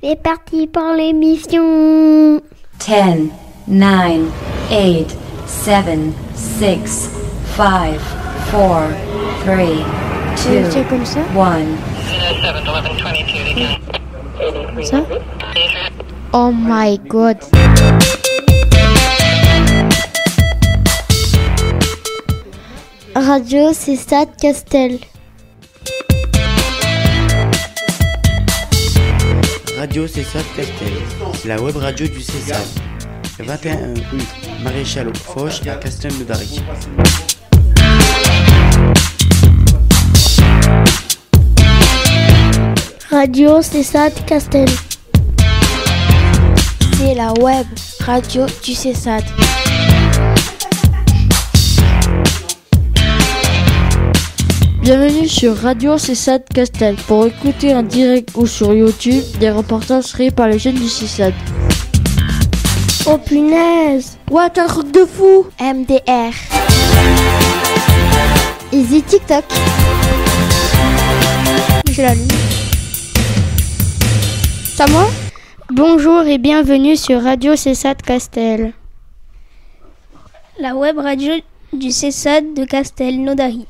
C'est parti pour l'émission. 10, 9, 8, 7, 6, 5, 4, 3, 2, C'est comme ça 1. Ça Oh my god. Radio Cessat Castel. Radio Cessat Castel, c'est la web radio du Cessat. 21 rue Maréchal Foch à Castelnaudary. Radio Cessat Castel. C'est la web radio du Cessat. Bienvenue sur Radio Cessat Castel pour écouter en direct ou sur YouTube des reportages créés par les jeunes du Cessat. Oh punaise. What, un truc de fou! MDR. Easy TikTok. Je la lis. Ça moi? Bonjour et bienvenue sur Radio Cessat Castel. La web radio du Cessat de Castelnaudary.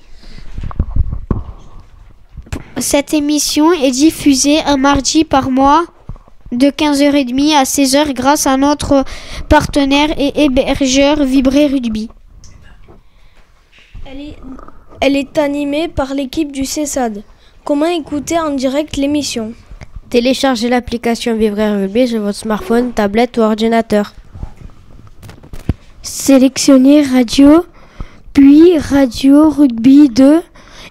Cette émission est diffusée un mardi par mois de 15h30 à 16h grâce à notre partenaire et hébergeur Vibré Rugby. Elle est animée par l'équipe du CESAD. Comment écouter en direct l'émission? Téléchargez l'application Vibré Rugby sur votre smartphone, tablette ou ordinateur. Sélectionnez Radio, puis Radio Rugby 2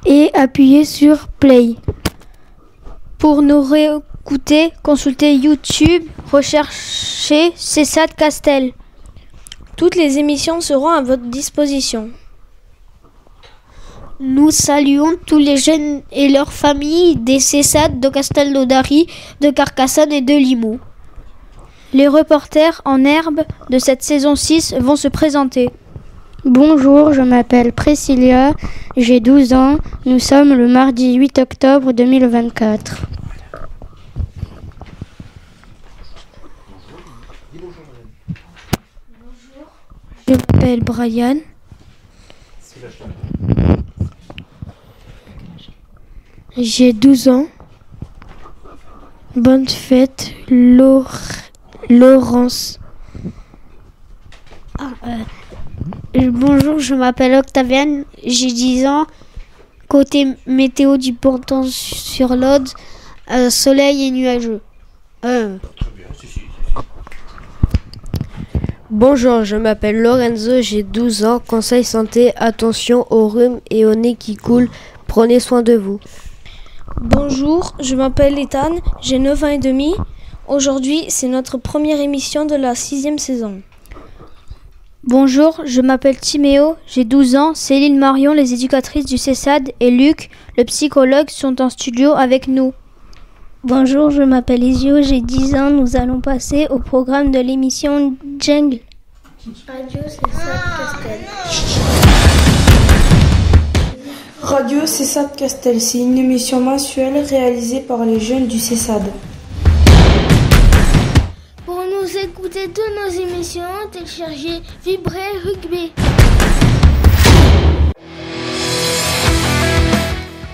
et appuyez sur Play. Pour nous réécouter, consultez YouTube, recherchez Cessat Castel. Toutes les émissions seront à votre disposition. Nous saluons tous les jeunes et leurs familles des Cessat de Castelnaudary, de Carcassonne et de Limoux. Les reporters en herbe de cette saison 6 vont se présenter. Bonjour, je m'appelle Priscilla, j'ai 12 ans, nous sommes le mardi 8 octobre 2024. Je m'appelle Brian. J'ai 12 ans. Bonne fête, Laurence. Bonjour, je m'appelle Octaviane, j'ai 10 ans. Côté météo du Ponton-sur-Laude, soleil et nuageux. Bonjour, je m'appelle Lorenzo, j'ai 12 ans. Conseil santé, attention au rhume et au nez qui coule. Prenez soin de vous. Bonjour, je m'appelle Ethan, j'ai 9 ans et demi. Aujourd'hui, c'est notre première émission de la 6e saison. Bonjour, je m'appelle Timéo, j'ai 12 ans. Céline Marion, les éducatrices du CESAD et Luc, le psychologue, sont en studio avec nous. Bonjour, je m'appelle Isio, j'ai 10 ans. Nous allons passer au programme de l'émission Jungle. Radio Cessat Castel. Radio Cessat Castel, c'est une émission mensuelle réalisée par les jeunes du CESAD. Pour nous écouter toutes nos émissions, téléchargez Vibré Rugby.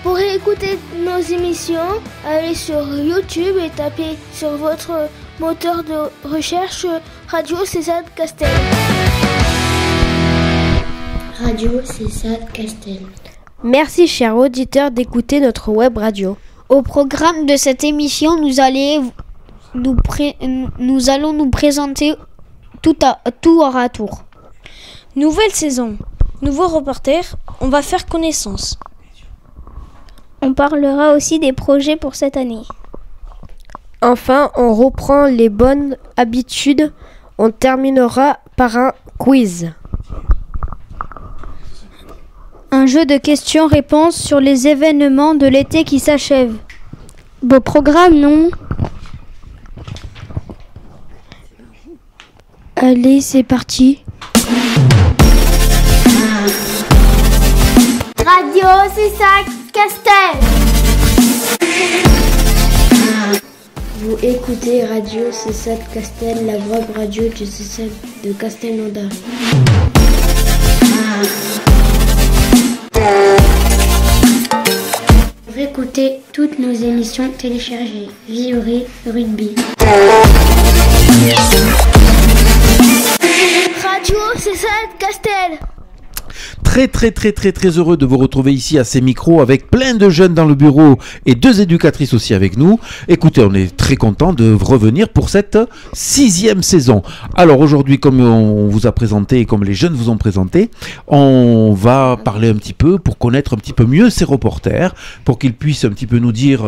Pour écouter nos émissions, allez sur YouTube et tapez sur votre moteur de recherche Radio Cessat Castel. Radio Cessat Castel. Merci chers auditeurs d'écouter notre web radio. Au programme de cette émission, nous allons nous présenter tout à tour. Nouvelle saison, nouveau reporter, on va faire connaissance. On parlera aussi des projets pour cette année. Enfin, on reprend les bonnes habitudes. On terminera par un quiz. Un jeu de questions-réponses sur les événements de l'été qui s'achève. Beau programme, non? Allez, c'est parti. Radio Cessat Castel. Vous écoutez Radio CESAD Castel, la web radio du CESAD de Castelnaudary. Pour écouter toutes nos émissions, téléchargez Vioré Rugby. Radio CESAD Castel. Très heureux de vous retrouver ici à ces micros avec plein de jeunes dans le bureau et 2 éducatrices aussi avec nous. Écoutez, on est très content de revenir pour cette 6e saison. Alors aujourd'hui, comme on vous a présenté et comme les jeunes vous ont présenté, on va parler un petit peu pour connaître un petit peu mieux ces reporters, pour qu'ils puissent un petit peu nous dire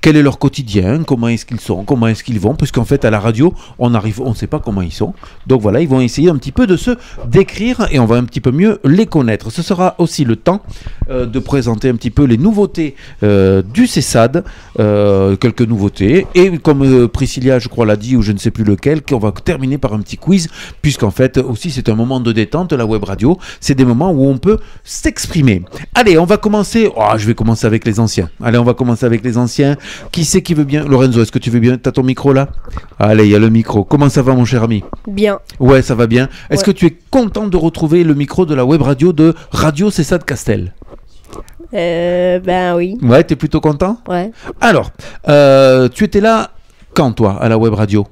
quel est leur quotidien, comment est-ce qu'ils sont, comment est-ce qu'ils vont, puisqu'en fait à la radio, on ne sait pas comment ils sont. Donc voilà, ils vont essayer un petit peu de se décrire et on va un petit peu mieux les connaître. Ce sera aussi le temps de présenter un petit peu les nouveautés du CESAD, quelques nouveautés, et comme Priscilla je crois l'a dit, ou je ne sais plus lequel, qu'on va terminer par un petit quiz, puisqu'en fait aussi c'est un moment de détente, la web radio, c'est des moments où on peut s'exprimer. Allez, on va commencer, je vais commencer avec les anciens. Allez, on va commencer avec les anciens. Qui c'est qui veut bien? Lorenzo, est-ce que tu veux bien? T'as ton micro là? Allez, il y a le micro. Comment ça va mon cher ami? Bien. Ouais, ça va bien. Est-ce que tu es content de retrouver le micro de la web radio de Radio CESAD Castel? Ben oui. Ouais, t'es plutôt content? Ouais. Alors, tu étais là quand toi, à la web radio?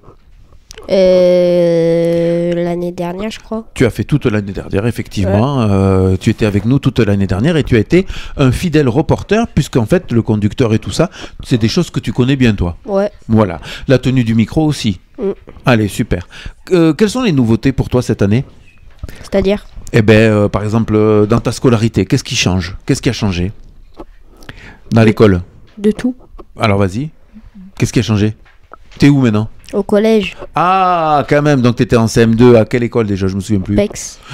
L'année dernière, je crois. Tu as fait toute l'année dernière, effectivement. Ouais. Tu étais avec nous toute l'année dernière et tu as été un fidèle reporter, puisqu'en fait, le conducteur et tout ça, c'est des choses que tu connais bien, toi. Ouais. Voilà. La tenue du micro aussi. Allez, super. Quelles sont les nouveautés pour toi cette année? C'est-à-dire? Eh bien, par exemple, dans ta scolarité, qu'est-ce qui change? Qu'est-ce qui a changé dans l'école? De tout. Alors, vas-y. Qu'est-ce qui a changé? T'es où maintenant? Au collège. Ah, quand même. Donc, t'étais en CM2. À quelle école déjà? Je me souviens plus.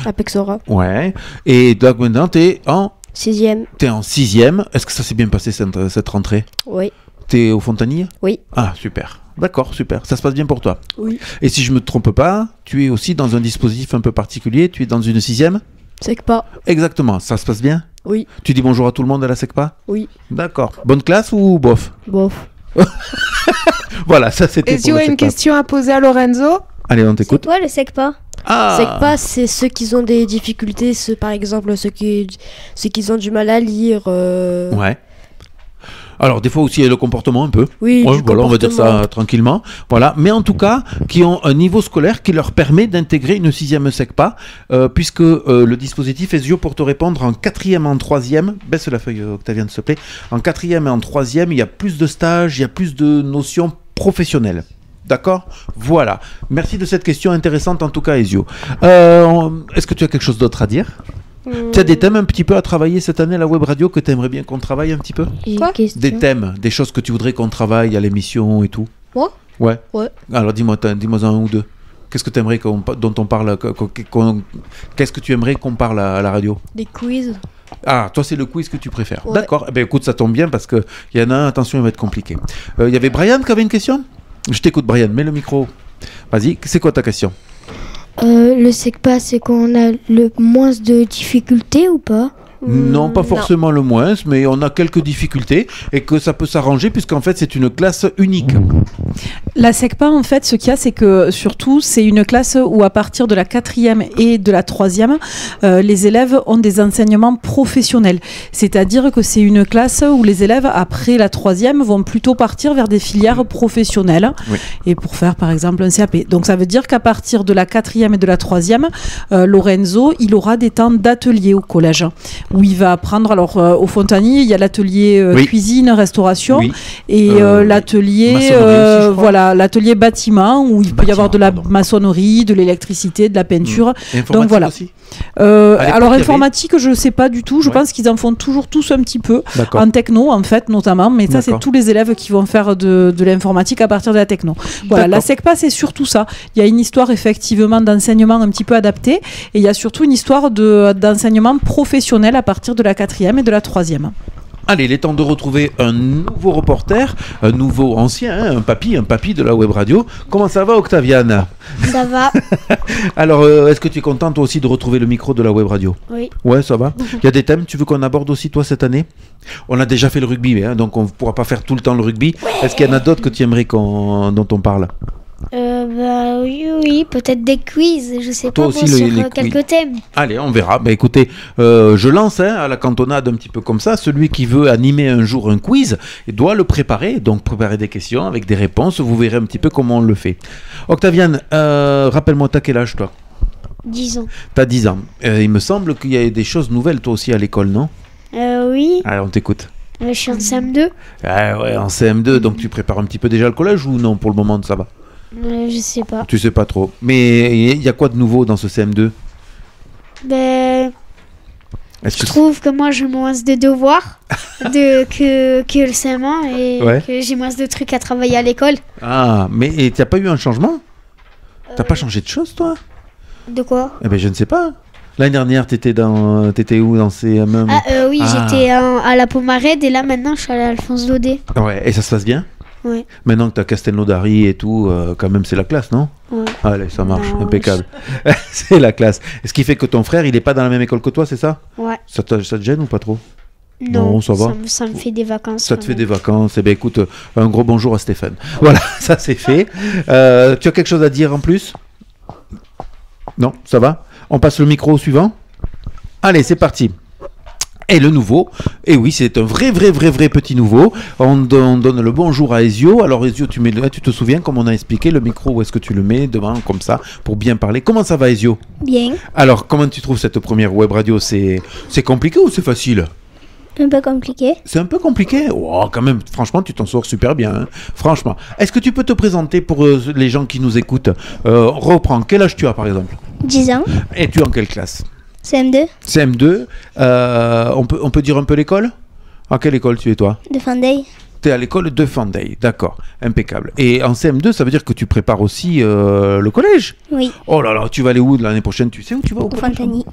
À Pexora. Ouais. Et donc, maintenant, t'es en 6e. T'es en 6e. Est-ce que ça s'est bien passé cette rentrée? Oui. T'es au Fontanille? Oui. Ah, super. D'accord, super. Ça se passe bien pour toi? Oui. Et si je me trompe pas, tu es aussi dans un dispositif un peu particulier. Tu es dans une 6e? SECPA. Exactement. Ça se passe bien? Oui. Tu dis bonjour à tout le monde à la SECPA? Oui. D'accord. Bonne classe ou bof? Bof. Voilà, ça c'était. Et si on a une question à poser à Lorenzo? Allez, on t'écoute. C'est quoi le SECPA? SECPA, c'est ceux qui ont des difficultés, par exemple ceux qui ont du mal à lire. Ouais. Alors des fois aussi il y a le comportement un peu. Oui, ouais, voilà, on va dire ça tranquillement. Voilà, mais en tout cas qui ont un niveau scolaire qui leur permet d'intégrer une 6e SECPA, puisque le dispositif Ezio, pour te répondre, en 4e et en 3e, baisse la feuille Octavien s'il te plaît, en 4e et en 3e il y a plus de stages, il y a plus de notions professionnelles. D'accord? Voilà. Merci de cette question intéressante en tout cas Ezio. Est-ce que tu as quelque chose d'autre à dire? Tu as des thèmes un petit peu à travailler cette année à la web radio que tu aimerais bien qu'on travaille un petit peu? Quoi? Des thèmes, des choses que tu voudrais qu'on travaille à l'émission et tout. Moi? Ouais. Ouais. Alors dis-moi un ou deux. Qu'est-ce que tu aimerais dont on parle qu'est-ce que tu aimerais qu'on parle à la radio? Des quiz. Ah, toi c'est le quiz que tu préfères. Ouais. D'accord. Eh ben écoute, ça tombe bien parce que il y en a un, attention, il va être compliqué. Il y avait Brian qui avait une question? Je t'écoute Brian, mets le micro. Vas-y, c'est quoi ta question? Le SECPA, c'est qu'on a le moins de difficultés ou pas? Non, pas forcément le moins, mais on a quelques difficultés et que ça peut s'arranger puisqu'en fait c'est une classe unique. La SECPA, en fait, ce qu'il y a, c'est que surtout c'est une classe où à partir de la 4e et de la 3e, les élèves ont des enseignements professionnels. C'est-à-dire que c'est une classe où les élèves, après la 3e, vont plutôt partir vers des filières professionnelles, oui, et pour faire par exemple un CAP. Donc ça veut dire qu'à partir de la 4e et de la 3e, Lorenzo, il aura des temps d'atelier au collège, où il va apprendre, alors au Fontanier, il y a l'atelier oui, cuisine, restauration, oui, et l'atelier voilà, l'atelier bâtiment, où il peut y avoir de la maçonnerie, de l'électricité, de la peinture. Donc voilà. Aussi alors informatique, je ne sais pas du tout, je pense qu'ils en font toujours tous un petit peu, en techno en fait notamment, mais ça c'est tous les élèves qui vont faire de l'informatique à partir de la techno. Voilà, la SECPA c'est surtout ça, il y a une histoire effectivement d'enseignement un petit peu adapté, et il y a surtout une histoire d'enseignement professionnel à partir de la 4e et de la 3e. Allez, il est temps de retrouver un nouveau reporter, un nouveau ancien, hein, un papy de la web radio. Comment ça va, Octaviane? Ça va. Alors, est-ce que tu es contente toi aussi de retrouver le micro de la web radio? Oui. Ouais, ça va. Il y a des thèmes, tu veux qu'on aborde aussi toi cette année? On a déjà fait le rugby, hein, donc on ne pourra pas faire tout le temps le rugby. Est-ce qu'il y en a d'autres que tu aimerais dont on parle? Oui, peut-être des quiz, je sais Toi pas, aussi, sur les quelques quiz. thèmes. Allez, on verra. Bah écoutez, je lance à la cantonade un petit peu comme ça. Celui qui veut animer un jour un quiz doit le préparer. Donc préparer des questions avec des réponses. Vous verrez un petit peu comment on le fait. Octaviane, rappelle-moi, t'as quel âge toi? 10 ans. T'as 10 ans. Il me semble qu'il y a des choses nouvelles toi aussi à l'école, non? Oui. Allez, on t'écoute. Je suis en CM2. Ah ouais, en CM2, donc tu prépares un petit peu déjà le collège ou non? Pour le moment, ça va? Je sais pas. Tu sais pas trop. Mais il y a quoi de nouveau dans ce CM2? Je Est-ce que trouve que moi j'ai moins de devoirs que le CM1 et Ouais. que j'ai moins de trucs à travailler à l'école. Ah, mais t'as pas eu un changement? T'as pas changé de choses, toi? De quoi? Eh ben, je ne sais pas. L'année dernière, t'étais où dans CM1? Oui, j'étais à la Pomarède et là maintenant je suis à l'Alphonse Daudet. Ouais, et ça se passe bien? Ouais. Maintenant que t'as Castelnaudary et tout, quand même, c'est la classe, non? Ouais. Allez, ça marche, Non, impeccable. C'est la classe. Et ce qui fait que ton frère, il est pas dans la même école que toi, c'est ça? Ouais. Ça te gêne ou pas trop? Non, Non, ça va. Ça me fait des vacances. Ça te quand fait même. des vacances. Eh bien, écoute, un gros bonjour à Stéphane. Voilà, ça c'est fait. Tu as quelque chose à dire en plus? Non, ça va? On passe le micro au suivant? Allez, c'est parti. Et le nouveau, et oui, c'est un vrai petit nouveau. On donne le bonjour à Ezio. Alors Ezio, tu te souviens comme on a expliqué le micro, où est-ce que tu le mets devant comme ça pour bien parler? Comment ça va, Ezio? Bien. Alors, comment tu trouves cette première web radio? C'est compliqué ou c'est facile? Un peu compliqué. C'est un peu compliqué. Oh, quand même, franchement, tu t'en sors super bien. Hein. Franchement. Est-ce que tu peux te présenter pour les gens qui nous écoutent? Reprends. Quel âge tu as, par exemple? 10 ans. Et tu es en quelle classe? CM2. CM2. On peut dire un peu l'école? À quelle école tu es, toi? De Fanday. Tu es à l'école de Fanday. D'accord. Impeccable. Et en CM2, ça veut dire que tu prépares aussi le collège? Oui. Oh là là, tu vas aller où l'année prochaine? Tu sais où tu vas au collège? Fontany.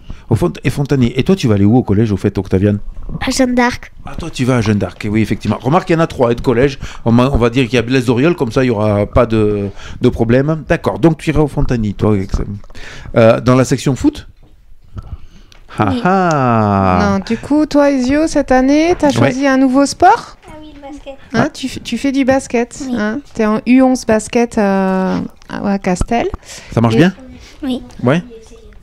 Et Fontany. Et toi, tu vas aller où au collège, au fait, Octaviane? À Jeanne d'Arc. Ah, toi, tu vas à Jeanne d'Arc, oui, effectivement. Remarque, il y en a 3 de collège. On va dire qu'il y a Blaise d'Oriol, comme ça, il n'y aura pas de problème. D'accord, donc tu iras au Fontany, toi. Dans la section foot? Oui. Non, du coup, toi, Ezio, cette année, tu as choisi un nouveau sport? Ah oui, le basket. Hein, tu fais du basket. Oui. Hein, tu es en U11 basket à Castel. Ça marche bien? Oui. Ouais.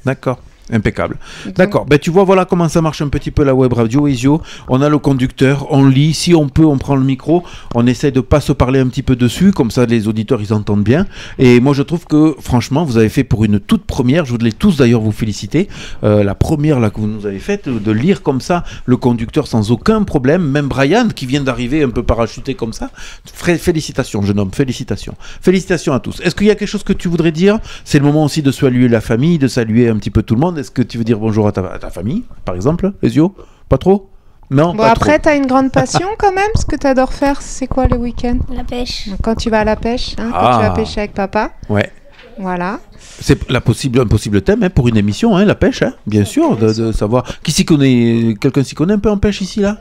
D'accord. Impeccable. D'accord. Ben, tu vois, voilà comment ça marche un petit peu la web radio, Ezio. On a le conducteur, on lit. Si on peut, on prend le micro. On essaie de pas se parler un petit peu dessus. Comme ça, les auditeurs, ils entendent bien. Et moi, je trouve que, franchement, vous avez fait pour une toute première. Je voudrais tous, d'ailleurs, vous féliciter. La première là, que vous nous avez faite, de lire comme ça le conducteur sans aucun problème. Même Brian, qui vient d'arriver un peu parachuté comme ça. Félicitations, jeune homme. Félicitations. Félicitations à tous. Est-ce qu'il y a quelque chose que tu voudrais dire? C'est le moment aussi de saluer la famille, de saluer un petit peu tout le monde. Est-ce que tu veux dire bonjour à ta famille, par exemple, Ezio? Pas trop? Non, Bon, pas après, trop. tu as une grande passion quand même. Ce que tu adores faire, c'est quoi le week-end? La pêche. Quand tu vas à la pêche, hein, quand Ah. tu vas pêcher avec papa. Ouais. Voilà. C'est un possible thème hein, pour une émission, hein, la pêche, hein, bien sûr, de savoir. Qui s'y connaît? Quelqu'un s'y connaît un peu en pêche ici, là?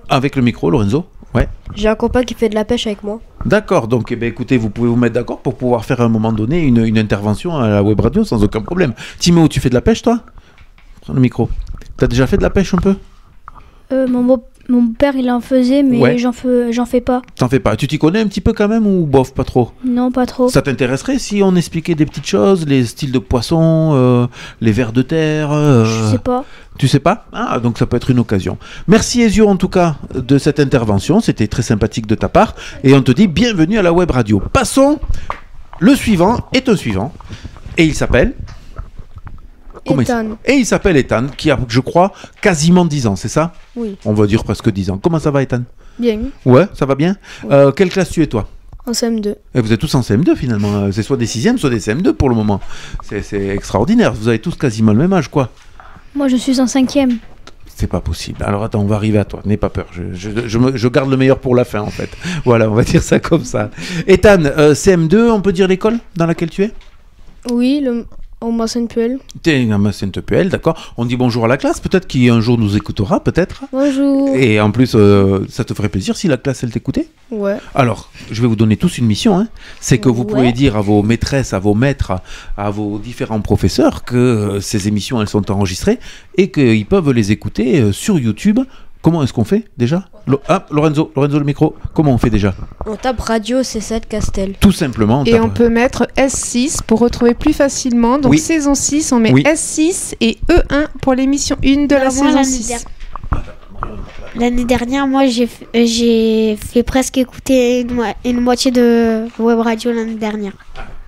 Avec le micro, Lorenzo? Ouais. J'ai un copain qui fait de la pêche avec moi. D'accord, donc eh ben, écoutez, vous pouvez vous mettre d'accord pour pouvoir faire à un moment donné une intervention à la web radio sans aucun problème. Timo, tu fais de la pêche, toi? Prends le micro. T'as déjà fait de la pêche un peu? Mon père il en faisait mais Ouais. j'en fais pas. T'en fais pas. Tu t'y connais un petit peu quand même ou bof, pas trop? Non, pas trop. Ça t'intéresserait si on expliquait des petites choses, les styles de poissons, les vers de terre Je sais pas. Tu sais pas? Ah, donc ça peut être une occasion. Merci Ezio en tout cas de cette intervention, c'était très sympathique de ta part. Et on te dit bienvenue à la web radio. Passons, le suivant est un suivant. Et il s'appelle... Ethan. Et il s'appelle Ethan, qui a, je crois, quasiment 10 ans, c'est ça? Oui. On va dire presque 10 ans. Comment ça va Ethan? Bien. Ouais, ça va bien? Oui. Quelle classe tu es toi? En CM2. Et vous êtes tous en CM2 finalement, c'est soit des 6e, soit des CM2 pour le moment. C'est extraordinaire, vous avez tous quasiment le même âge quoi. Moi je suis en 5e. C'est pas possible. Alors attends, on va arriver à toi, n'aie pas peur, je garde le meilleur pour la fin en fait. Voilà, on va dire ça comme ça. Ethan, CM2, on peut dire l'école dans laquelle tu es? Oui, Au Massenpuel. T'es à Massentepuel, d'accord. On dit bonjour à la classe, peut-être qui un jour nous écoutera, peut-être. Bonjour. Et en plus, ça te ferait plaisir si la classe, elle t'écoutait? Ouais. Alors, je vais vous donner tous une mission, hein. C'est que vous pouvez dire à vos maîtresses, à vos maîtres, à vos différents professeurs que ces émissions, elles sont enregistrées et qu'ils peuvent les écouter sur YouTube. Comment est-ce qu'on fait déjà? Lorenzo, le micro. Comment on fait déjà? On tape Radio C7 Castel. Tout simplement. Et on peut mettre S6 pour retrouver plus facilement. Donc saison 6, on met S6 et E1 pour l'émission 1 de la saison 6. L'année dernière, moi, j'ai fait presque écouter une moitié de web radio l'année dernière.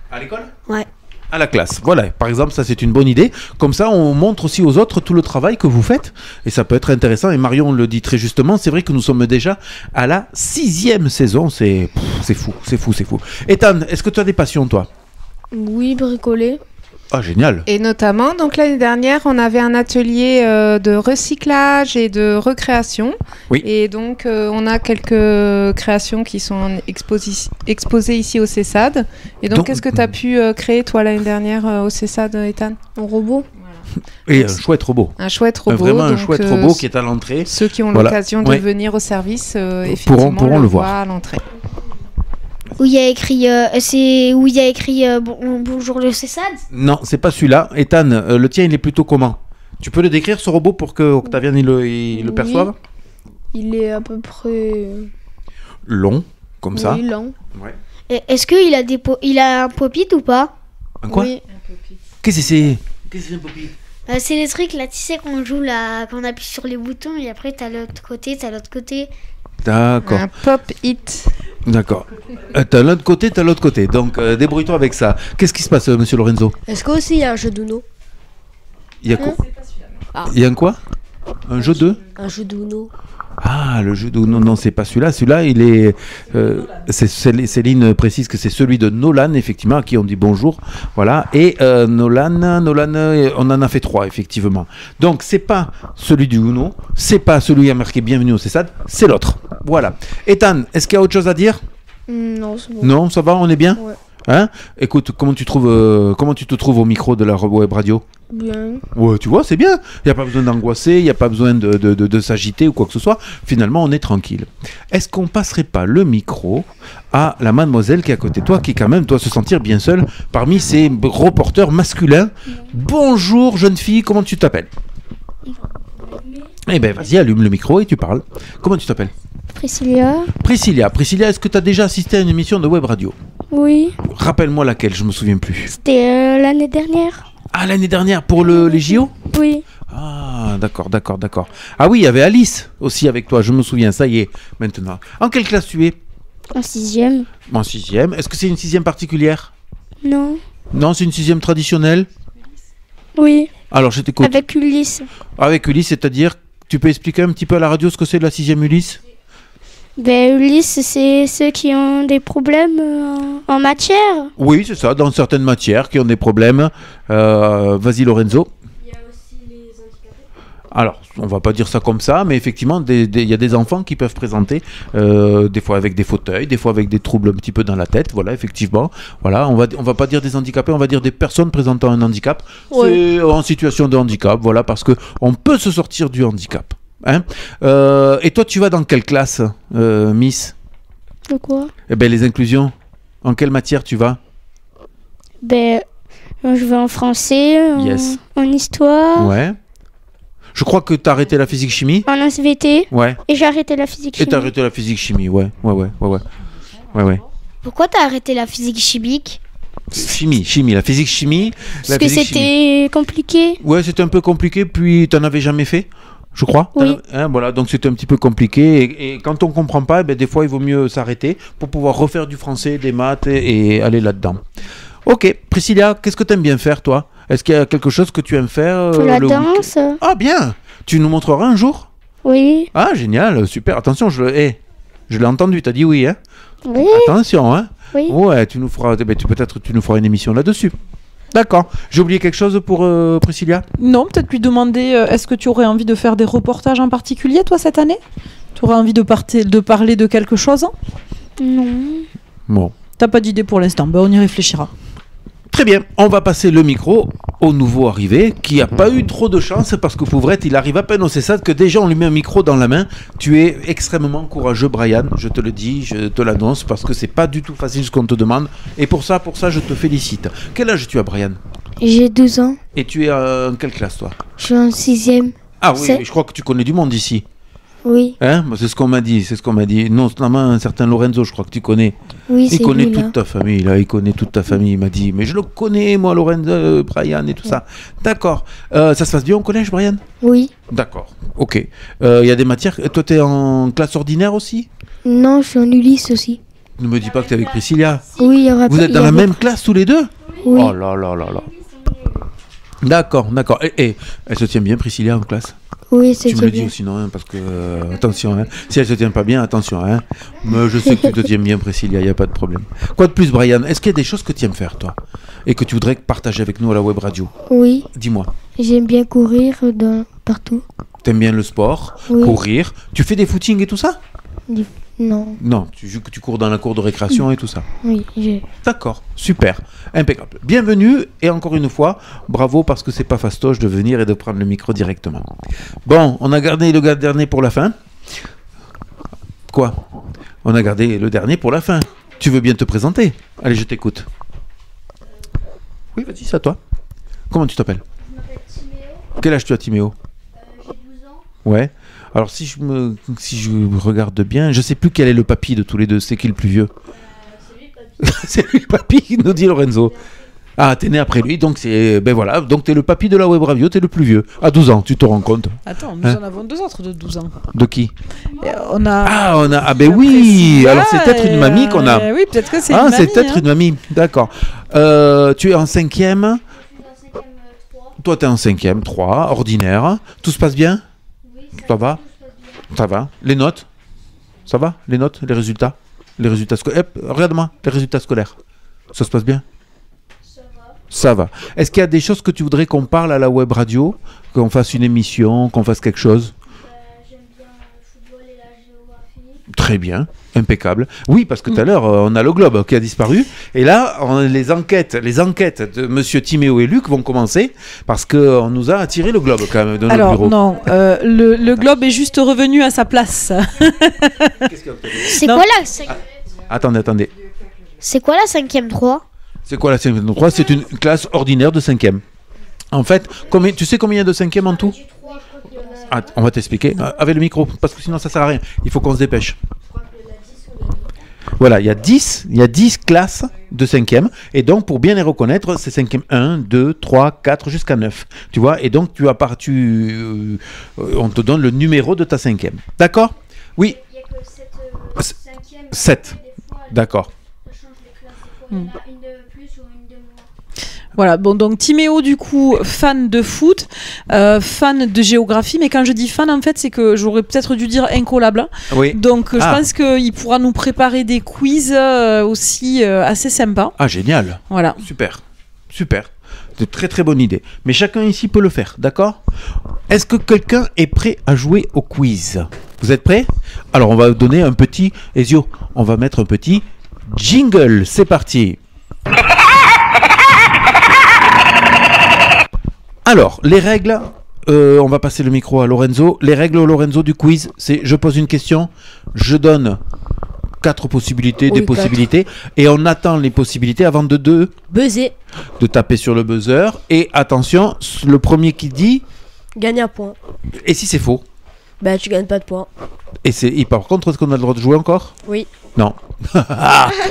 À l'école? Ouais. À la classe. Voilà, par exemple, ça c'est une bonne idée. Comme ça, on montre aussi aux autres tout le travail que vous faites. Et ça peut être intéressant. Et Marion le dit très justement, c'est vrai que nous sommes déjà à la 6e saison. C'est fou, c'est fou, c'est fou. Ethan, est-ce que tu as des passions, toi? Oui, bricoler. Ah, génial. Et notamment, donc l'année dernière, on avait un atelier de recyclage et de recréation. Oui. Et donc, on a quelques créations qui sont exposées ici au CESAD. Et donc qu'est-ce que tu as pu créer, toi, l'année dernière au CESAD, Ethan? Un robot. Et un chouette robot. Un chouette robot. Vraiment donc, un chouette robot qui est à l'entrée. Ceux qui ont l'occasion de venir au service, effectivement, pourront le voir à l'entrée. Où il y a écrit, bonjour le CESAD? Non, c'est pas celui-là. Ethan, le tien, il est plutôt comment? Tu peux le décrire, ce robot, pour que Octavien il le perçoive? Il est à peu près... long, comme ça. Oui, long. Ouais. Est-ce qu'il a il a un pop-it ou pas? Un quoi? Oui. Qu'est-ce que c'est? Qu'est-ce que c'est un pop-it? C'est les trucs là, tu sais, qu'on joue là, quand on appuie sur les boutons et après t'as l'autre côté, D'accord. Un pop-it. D'accord. T'as l'autre côté. Donc, débrouille-toi avec ça. Qu'est-ce qui se passe, monsieur Lorenzo? Est-ce qu'aussi il y a un jeu d'Uno? Il y a quoi? Il y a un quoi? Un jeu de? Un jeu d'Uno. Ah, le jeu d'Uno, non, c'est pas celui-là. Celui-là, il est... Céline précise que c'est celui de Nolan, effectivement, à qui on dit bonjour. Voilà. Et Nolan, on en a fait 3, effectivement. Donc, c'est pas celui du Uno, c'est pas celui qui a marqué Bienvenue au CESAD, c'est l'autre. Voilà. Ethan, est-ce qu'il y a autre chose à dire? Non, c'est bon. Non, ça va, on est bien? Ouais. Hein? Écoute, comment tu te trouves au micro de la web radio? Bien. Ouais, tu vois, c'est bien. Il n'y a pas besoin d'angoisser, il n'y a pas besoin de s'agiter ou quoi que ce soit. Finalement, on est tranquille. Est-ce qu'on passerait pas le micro à la mademoiselle qui est à côté de toi, qui quand même doit se sentir bien seule parmi ces reporters masculins? Bonjour, jeune fille, comment tu t'appelles? Eh ben, vas-y, allume le micro et tu parles. Comment tu t'appelles? Priscilla. Priscilla, est-ce que tu as déjà assisté à une émission de web radio? Oui. Rappelle-moi laquelle, je me souviens plus. C'était l'année dernière. Ah, l'année dernière pour les JO? Oui. Ah, d'accord. Ah oui, il y avait Alice aussi avec toi, je me souviens, ça y est, maintenant. En quelle classe tu es? En 6e. En 6e. Est-ce que c'est une 6e particulière? Non. Non, c'est une 6e traditionnelle? Oui. Alors, je t'écoute. Avec Ulysse. Avec Ulysse, c'est-à-dire, tu peux expliquer un petit peu à la radio ce que c'est la 6e Ulysse? Ben, Ulysse, c'est ceux qui ont des problèmes en matière. Oui, c'est ça, dans certaines matières qui ont des problèmes. Vas-y, Lorenzo. Il y a aussi les handicapés. Alors, on va pas dire ça comme ça, mais effectivement, il y a des enfants qui peuvent présenter, des fois avec des fauteuils, des fois avec des troubles un petit peu dans la tête. Voilà, effectivement. Voilà, on va pas dire des handicapés, on va dire des personnes présentant un handicap. Ouais. C'est en situation de handicap, voilà, parce que on peut se sortir du handicap. Hein? Et toi, tu vas dans quelle classe, Miss? De quoi? Eh ben, les inclusions. En quelle matière tu vas? Ben, je vais en français, en histoire. Ouais. Je crois que tu as arrêté la physique-chimie. En SVT. Ouais. Et j'ai arrêté la physique-chimie. Et tu as arrêté la physique-chimie, ouais. Pourquoi t'as arrêté la physique chimique? Chimie, la physique-chimie. Parce que c'était compliqué. Ouais, c'était un peu compliqué, puis tu n'en avais jamais fait, je crois. Oui. Voilà, donc c'était un petit peu compliqué. Et quand on ne comprend pas, des fois, il vaut mieux s'arrêter pour pouvoir refaire du français, des maths et aller là-dedans. Ok, Priscilla, qu'est-ce que tu aimes bien faire, toi? Est-ce qu'il y a quelque chose que tu aimes faire La danse. Ah, bien! Tu nous montreras un jour? Oui. Ah, génial, super. Attention, je l'ai entendu, t'as dit oui, hein? Oui. Attention, hein? Oui. Ouais, peut-être tu nous feras une émission là-dessus. D'accord. J'ai oublié quelque chose pour Priscilla? Non, peut-être lui demander, est-ce que tu aurais envie de faire des reportages en particulier, toi, cette année? Tu aurais envie de parler de quelque chose? Non. Bon. T'as pas d'idée pour l'instant, on y réfléchira. Très bien, on va passer le micro au nouveau arrivé qui n'a pas eu trop de chance parce que Pauvrette, il arrive à peine au CESAD que déjà on lui met un micro dans la main. Tu es extrêmement courageux, Brian, je te le dis, je te l'annonce parce que c'est pas du tout facile ce qu'on te demande et pour ça, je te félicite. Quel âge tu as, Brian? J'ai 12 ans. Et tu es en quelle classe, toi? Je suis en 6e. Ah oui, je crois que tu connais du monde ici. Oui. Hein? C'est ce qu'on m'a dit, Notamment un certain Lorenzo, je crois que tu connais. Oui, il connaît lui, toute ta famille, là. Il connaît toute ta famille. Il m'a dit, mais je le connais, moi, Lorenzo, Brian et tout ça. D'accord. Ça se passe bien au collège, Brian? Oui. D'accord. Ok. Il y a des matières. Toi, tu es en classe ordinaire aussi? Non, je suis en Ulysse aussi. Ne me dis pas que tu es avec Priscilla. Oui, il y aura. Vous êtes dans la même classe tous les deux? Oui. Oh là là là là. D'accord. Et elle se tient bien, Priscilla, en classe? Oui, c'est tu me le dis aussi, non, hein, parce que, attention, hein, si elle se tient pas bien, attention, hein. Mais je sais que tu te tiens bien, Priscilla, il n'y a pas de problème. Quoi de plus, Brian? Est-ce qu'il y a des choses que tu aimes faire, toi? Et que tu voudrais partager avec nous à la web radio? Oui. Dis-moi. J'aime bien courir partout. T'aimes bien le sport, oui. Courir. Tu fais des footings et tout ça? Non. Non, tu cours dans la cour de récréation et tout ça? Oui, D'accord, super, impeccable. Bienvenue et encore une fois, bravo parce que c'est pas fastoche de venir et de prendre le micro directement. Bon, on a gardé le dernier pour la fin. Quoi? On a gardé le dernier pour la fin. Tu veux bien te présenter? Allez, je t'écoute. Oui, vas-y, c'est à toi. Comment tu t'appelles? Je m'appelle Timéo. Quel âge tu as, Timéo? J'ai 12 ans. Ouais. Alors si je regarde bien, je sais plus quel est le papy de tous les deux, c'est qui le plus vieux? C'est lui le papy. C'est lui le papy, nous dit Lorenzo. Ah, t'es né après lui, donc c'est... Ben voilà, donc t'es le papy de la web radio, t'es le plus vieux. À 12 ans, tu te rends compte? Attends, nous en avons deux autres de 12 ans. De qui? Ah, ben oui. Alors c'est peut-être une mamie qu'on a. Oui, peut-être que c'est une mamie. Ah, c'est peut-être une mamie, d'accord. Tu es en 5e? Toi, t'es en 5e, 3, ordinaire. Tout se passe bien? Ça va? Ça va. Les notes? Ça va? Les notes? Les résultats? Les résultats scolaires? Regarde-moi, les résultats scolaires. Ça se passe bien? Ça va. Est-ce qu'il y a des choses que tu voudrais qu'on parle à la web radio? Qu'on fasse une émission? Qu'on fasse quelque chose? J'aime bien le football et la géographie. Très bien, impeccable. Oui, parce que tout à l'heure, on a le globe qui a disparu. Et là, les enquêtes de Monsieur Timéo et Luc vont commencer parce qu'on nous a attiré le globe quand même de notre bureau. Alors non, le globe est juste revenu à sa place. C'est quoi la 5... Attendez. C'est quoi la 5e 3? C'est quoi la 5e 3? C'est une classe ordinaire de 5e. En fait, tu sais combien il y a de 5e en tout? On va t'expliquer. Avec le micro, parce que sinon ça sert à rien. Il faut qu'on se dépêche. Voilà, il y a 10 classes de 5e. Et donc, pour bien les reconnaître, c'est 5e 1, 2, 3, 4, jusqu'à 9. Tu vois? Et donc, on te donne le numéro de ta 5e. D'accord? Oui. Il n'y a que 7 5e. 7. D'accord. Ça change les classes. Il y en a une de plus ou une de moins. Voilà, bon, donc Timéo, du coup, fan de foot, fan de géographie, mais quand je dis fan, en fait, c'est que j'aurais peut-être dû dire incollable. Oui. Donc, je pense qu'il pourra nous préparer des quiz aussi assez sympas. Ah, génial. Voilà. Super. C'est une très très bonne idée. Mais chacun ici peut le faire, d'accord? Est-ce que quelqu'un est prêt à jouer au quiz? Vous êtes prêts? Alors, on va donner un petit... Ezio, on va mettre un petit jingle. C'est parti. Alors, les règles, on va passer le micro à Lorenzo. Les règles, Lorenzo, du quiz, c'est je pose une question, je donne 4 possibilités, des possibilités, et on attend les possibilités avant de buzzer, de taper sur le buzzer. Et attention, le premier qui dit... Gagne un point. Et si c'est faux? Bah, tu gagnes pas de points. Et par contre, est-ce qu'on a le droit de jouer encore? Oui. Non.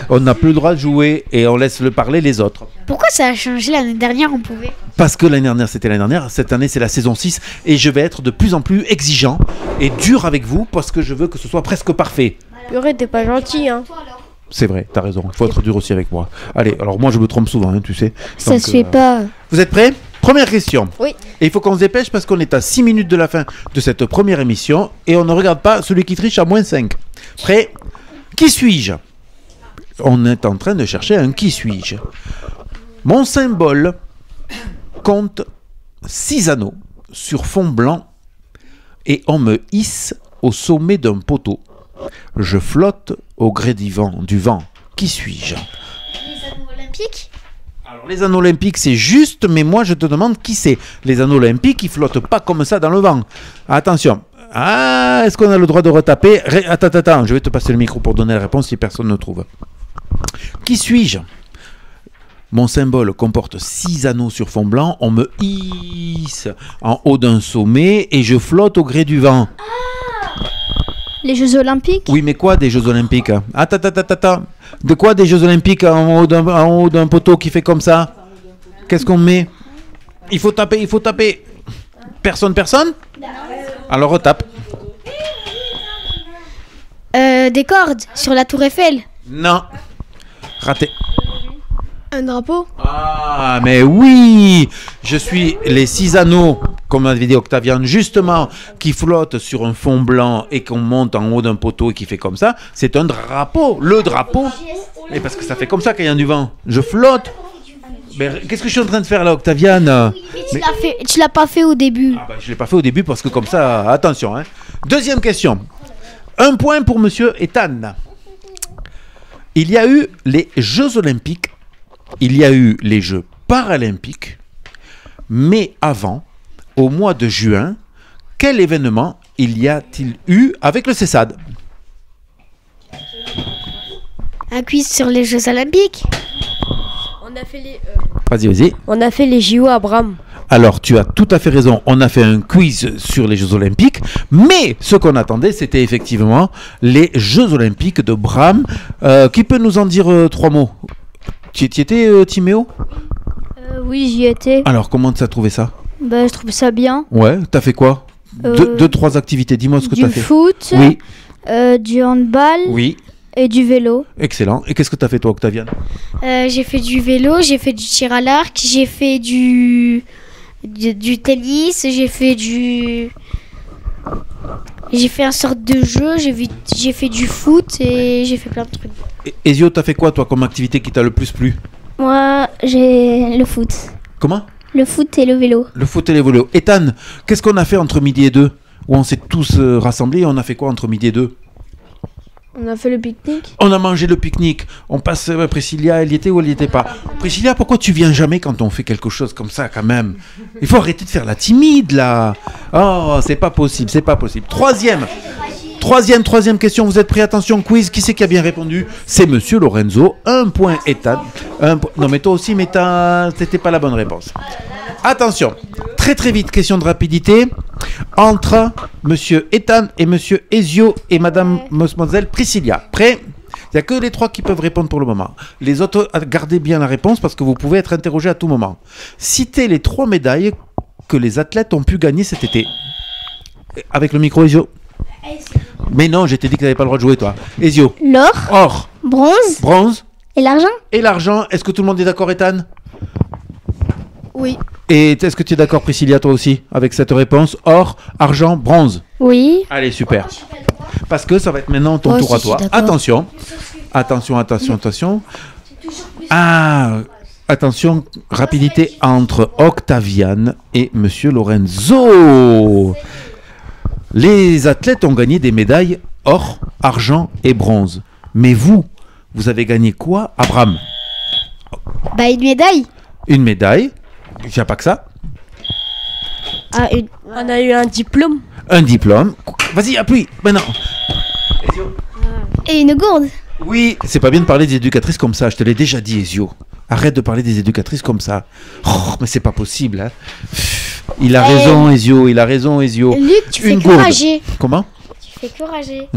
On n'a plus le droit de jouer et on laisse le parler les autres. Pourquoi ça a changé l'année dernière? On pouvait. Parce que l'année dernière, c'était l'année dernière. Cette année, c'est la saison 6. Et je vais être de plus en plus exigeant et dur avec vous parce que je veux que ce soit presque parfait. Purée, t'es pas gentil, hein. C'est vrai, t'as raison. Il faut être dur aussi avec moi. Allez, alors moi, je me trompe souvent, hein, tu sais. Ça se fait pas. Vous êtes prêts? Première question. Oui. Et il faut qu'on se dépêche parce qu'on est à 6 minutes de la fin de cette première émission et on ne regarde pas celui qui triche à -5. Prêt? Qui suis-je? On est en train de chercher un qui suis-je. Mon symbole compte 6 anneaux sur fond blanc et on me hisse au sommet d'un poteau. Je flotte au gré du vent. Qui suis-je? Les anneaux olympiques? Alors, les anneaux olympiques, c'est juste, mais moi, je te demande qui c'est. Les anneaux olympiques, ils flottent pas comme ça dans le vent. Attention. Ah, est-ce qu'on a le droit de retaper? Attends, je vais te passer le micro pour donner la réponse si personne ne trouve. Qui suis-je? Mon symbole comporte 6 anneaux sur fond blanc. On me hisse en haut d'un sommet et je flotte au gré du vent. Les Jeux Olympiques? Oui, mais quoi des Jeux Olympiques? Attends. De quoi des Jeux Olympiques en haut d'un poteau qui fait comme ça? Qu'est-ce qu'on met? Il faut taper. Personne? Alors retape. Des cordes sur la tour Eiffel? Non. Raté. Un drapeau? Ah, mais oui! Je suis les 6 anneaux, comme avait dit Octavian, justement, qui flottent sur un fond blanc et qu'on monte en haut d'un poteau et qui fait comme ça. C'est un drapeau. Le drapeau. Et parce que ça fait comme ça quand il y a du vent. Je flotte. Mais qu'est-ce que je suis en train de faire là, Octavian? Tu l'as pas fait au début. Ah bah, je l'ai pas fait au début parce que comme ça, attention. Hein. Deuxième question. 1 point pour monsieur Ethan. Il y a eu les Jeux Olympiques. Il y a eu les Jeux Paralympiques, mais avant, au mois de juin, quel événement y a-t-il eu avec le CESAD? Un quiz sur les Jeux Olympiques? Vas-y. On a fait les JO à Bram. Alors, tu as tout à fait raison, on a fait un quiz sur les Jeux Olympiques, mais ce qu'on attendait, c'était effectivement les Jeux Olympiques de Bram. Qui peut nous en dire 3 mots? Tu y étais, Timéo? Oui, j'y étais. Alors, comment tu as trouvé ça? Je trouvais ça bien. Ouais, t'as fait quoi? 2-3 activités, dis-moi ce que tu as fait. Du foot, oui. Du handball, oui. Et du vélo. Excellent. Et qu'est-ce que tu as fait toi, Octavian? J'ai fait du vélo, j'ai fait du tir à l'arc, j'ai fait du tennis, j'ai fait un sorte de jeu, j'ai fait du foot et j'ai fait plein de trucs. Ezio, t'as fait quoi toi comme activité qui t'a le plus plu? Moi, j'ai le foot. Comment? Le foot et le vélo. Le foot et le vélo. Ethan, qu'est-ce qu'on a fait entre midi et 2? Où on s'est tous rassemblés et on a fait quoi entre midi et 2? On a fait le pique-nique. On a mangé le pique-nique. On passe Priscilla, elle y était ou elle y était pas? Priscilla, pourquoi tu viens jamais quand on fait quelque chose comme ça quand même? Il faut arrêter de faire la timide là. Oh, c'est pas possible, c'est pas possible. Troisième question, vous êtes prêts? Attention, quiz, qui c'est qui a bien répondu? C'est monsieur Lorenzo, 1 point Ethan. Non mais toi aussi, mais c'était pas la bonne réponse. Attention, très vite, question de rapidité. Entre monsieur Ethan et monsieur Ezio et madame mademoiselle Priscilla. Prêt? Il n'y a que les 3 qui peuvent répondre pour le moment. Les autres, gardez bien la réponse parce que vous pouvez être interrogé à tout moment. Citez les 3 médailles que les athlètes ont pu gagner cet été. Avec le micro, Ezio. Mais non, je t'ai dit que tu n'avais pas le droit de jouer, toi. Ezio. L'or. Or. Bronze. Bronze. Et l'argent. Et l'argent. Est-ce que tout le monde est d'accord, Ethan? Oui. Et est-ce que tu es d'accord, Priscilla, toi aussi, avec cette réponse? Or, argent, bronze. Oui. Allez, super. Parce que ça va être maintenant ton tour à toi. Attention. Ah, attention, rapidité entre Octavian et monsieur Lorenzo. Les athlètes ont gagné des médailles or, argent et bronze. Mais vous avez gagné quoi, Abraham? Une médaille. Une médaille. Il n'y a pas que ça. On a eu un diplôme. Un diplôme. Vas-y, appuie. Maintenant. Et une gourde. Oui, c'est pas bien de parler des éducatrices comme ça. Je te l'ai déjà dit, Ezio. Arrête de parler des éducatrices comme ça. Oh, mais c'est pas possible. Hein. Il a raison, Ezio. Luc, tu fais que rager. Comment? Tu fais que rager.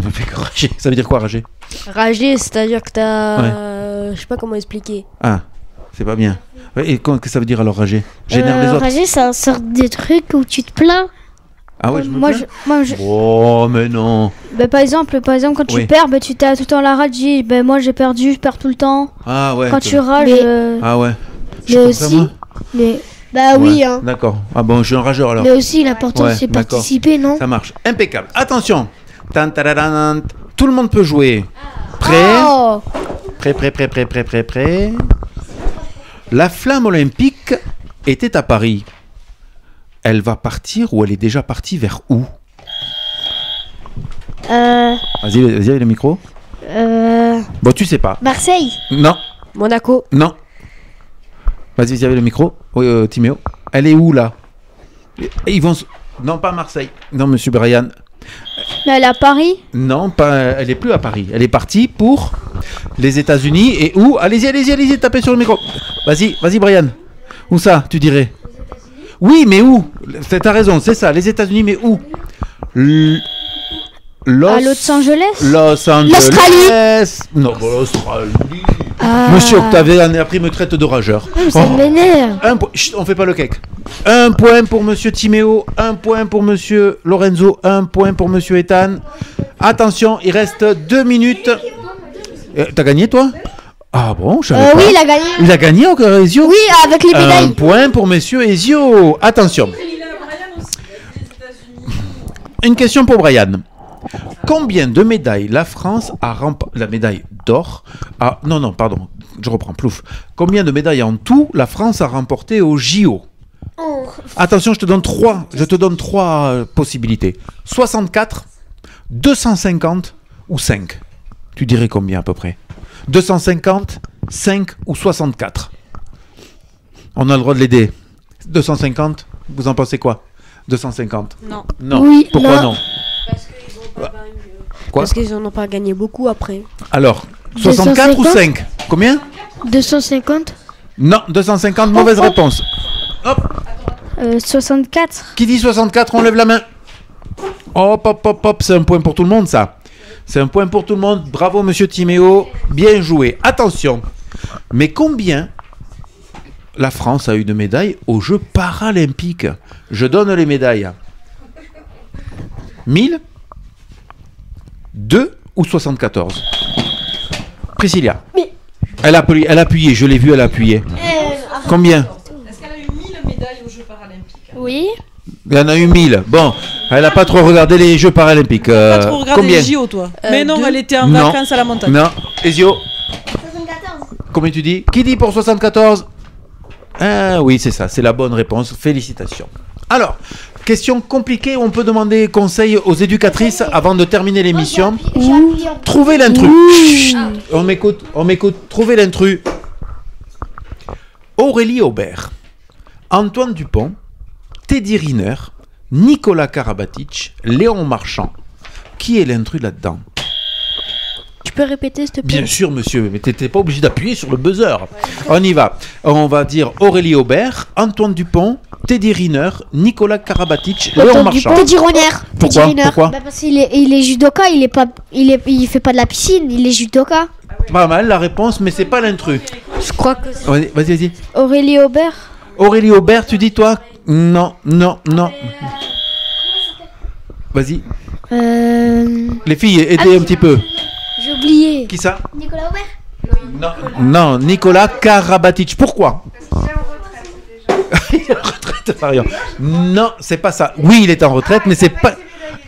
Ça veut dire quoi, rager? Rager, c'est-à-dire que t'as... Je sais pas comment expliquer. Ah, c'est pas bien. Et qu'est-ce que ça veut dire alors, rager? Génère les autres. Rager, c'est un sort de truc où tu te plains. Ah ouais, moi, Oh, mais non. Par exemple, quand tu perds, tu t'as tout le temps la rage, tu dis, moi j'ai perdu, je perds tout le temps. Ah ouais. Quand tu rages... Ah ouais. Mais aussi... oui, hein. D'accord. Ah bon, je suis un rageur alors. Mais aussi, l'important, c'est participer, non? Ça marche. Impeccable. Attention. Tout le monde peut jouer. Prêt? Oh. Prêt. La flamme olympique était à Paris. Elle va partir ou elle est déjà partie vers où? Vas-y, le micro. Bon, tu sais pas. Marseille. Non. Monaco. Non. Vas-y, il y avait le micro. Oui, Timéo. Elle est où là? Ils vont. Non, pas à Marseille. Non, monsieur Brian. Mais elle est à Paris? Non, pas. Elle est plus à Paris. Elle est partie pour les États-Unis et où? Allez-y, tapez sur le micro. Vas-y, Brian. Où ça, tu dirais? Oui, mais où? T'as raison, c'est ça. Les États-Unis, mais où? À Los Angeles? L'Australie. Non, l'Australie. Monsieur Octavien, après, me traite de rageur. Ça m'énerve. On fait pas le cake. 1 point pour monsieur Timéo, 1 point pour monsieur Lorenzo, 1 point pour monsieur Ethan. Attention, il reste 2 minutes. T'as gagné, toi? Ah bon, je savais pas. Oui, il a gagné. Il a gagné encore, Ezio? Oui, avec les médailles. 1 point pour monsieur Ezio. Attention. Une question pour Brian. Combien de médailles la France a remporté? La médaille d'or. Ah, non, pardon. Je reprends, plouf. Combien de médailles en tout la France a remporté au JO? Attention, je te donne 3 possibilités. 64, 250 ou 5. Tu dirais combien à peu près? 250, 5 ou 64? On a le droit de l'aider. 250, vous en pensez quoi? 250? Non. Oui, pourquoi non? Parce qu'ils n'en ont pas gagné beaucoup après. Alors, 64 ou 5? Combien? 250. Non, 250, mauvaise réponse. Hop. 64. Qui dit 64, on lève la main. Hop, c'est un point pour tout le monde, ça. C'est un point pour tout le monde. Bravo, monsieur Timéo. Bien joué. Attention. Mais combien la France a eu de médailles aux Jeux paralympiques? Je donne les médailles. 1000, 2 ou 74? Priscilla. Elle a appuyé, je l'ai vu, elle a appuyé. Combien? Est-ce qu'elle a eu 1000 médailles aux Jeux paralympiques? Oui. Il y en a eu 1000. Bon, elle n'a pas trop regardé les Jeux paralympiques. Pas trop regardé combien? les JO, toi. Mais non, elle était en vacances à la montagne. Non, Ezio. 74. Combien tu dis? Qui dit pour 74? Ah oui, c'est ça, c'est la bonne réponse. Félicitations. Alors, question compliquée, on peut demander conseil aux éducatrices avant de terminer l'émission. Trouvez l'intrus. On m'écoute. Trouvez l'intrus. Aurélie Aubert, Antoine Dupont, Teddy Riner, Nicolas Karabatic, Léon Marchand. Qui est l'intrus là-dedans? Tu peux répéter, s'il te plaît? Bien sûr, monsieur, mais t'étais pas obligé d'appuyer sur le buzzer. On y va. On va dire Aurélie Aubert, Antoine Dupont, Teddy Riner, Nicolas Karabatic, Léon Marchand. Teddy Riner. Pourquoi? Parce qu'il est judoka, il fait pas de la piscine, il est judoka. Pas mal la réponse, mais c'est pas l'intrus. Je crois que c'est... Vas-y. Aurélie Aubert. Aurélie Aubert, tu dis toi? Non. Vas-y. Les filles, aidez un petit peu. J'ai oublié. Qui ça? Nicolas Aubert. Non, Nicolas Karabatic. Pourquoi? Il est en retraite, Marion. Non, c'est pas ça. Oui, il est en retraite, mais c'est pas.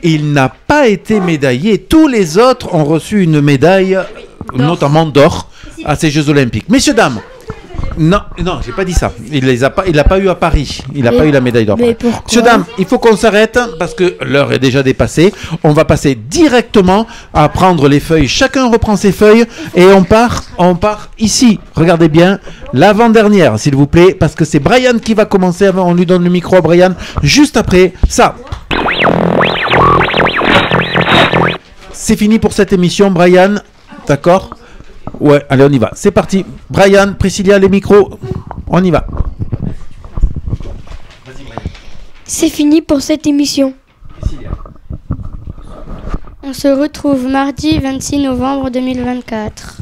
Il n'a pas été médaillé. Tous les autres ont reçu une médaille, notamment d'or, à ces Jeux Olympiques. Messieurs, dames. Non, j'ai pas dit ça. Il l'a pas eu à Paris. Il n'a pas eu la médaille d'or. Messieurs, dames, il faut qu'on s'arrête parce que l'heure est déjà dépassée. On va passer directement à prendre les feuilles. Chacun reprend ses feuilles et on part ici. Regardez bien, l'avant-dernière, s'il vous plaît, parce que c'est Brian qui va commencer. On lui donne le micro à Brian juste après ça. C'est fini pour cette émission, Brian. D'accord ? Ouais, allez, on y va. C'est parti. Brian, Priscilla, les micros. On y va. C'est fini pour cette émission. On se retrouve mardi 26 novembre 2024.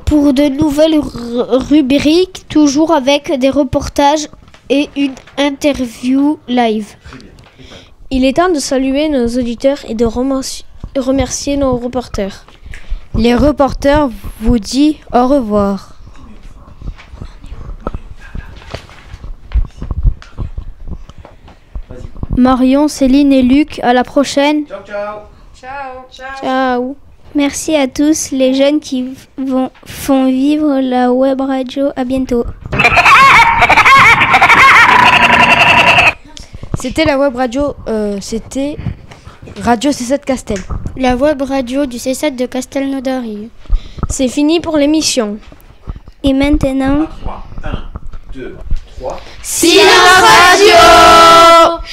Pour de nouvelles rubriques, toujours avec des reportages et une interview live. Il est temps de saluer nos auditeurs et de remercier nos reporters. Les reporters vous disent au revoir. Marion, Céline et Luc, à la prochaine. Ciao. Merci à tous les jeunes qui font vivre la web radio. À bientôt. C'était la web radio, c'était Radio C7 Castel. La web radio du C7 de Castelnaudary. C'est fini pour l'émission. Et maintenant, 2, 3. Silence Radio!